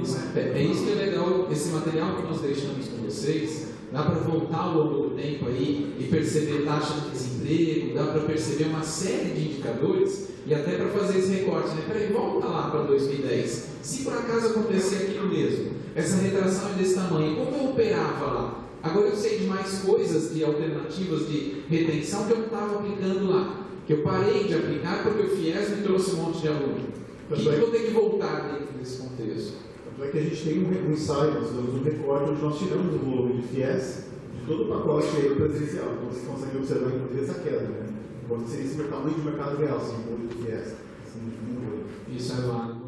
Isso, é isso que é legal, esse material que nós deixamos com vocês, dá para voltar ao longo do tempo aí e perceber taxa de desemprego, dá para perceber uma série de indicadores e até para fazer esse recorte, né? Peraí, volta lá para 2010, se por acaso acontecer aquilo mesmo, essa retração é desse tamanho, como eu operava lá? Agora eu sei de mais coisas, de alternativas de retenção que eu não estava aplicando lá, que eu parei de aplicar porque o FIES me trouxe um monte de aluno. O que eu vou ter que voltar dentro desse contexto? Tanto é que a gente tem um ensaio, nós damos um recorte onde nós tiramos o volume de FIES de todo o pacote aí presencial. Então você consegue observar inclusive essa queda, né? Quando seria esse tamanho de mercado real, sem o volume de FIES. Assim, isso é válido.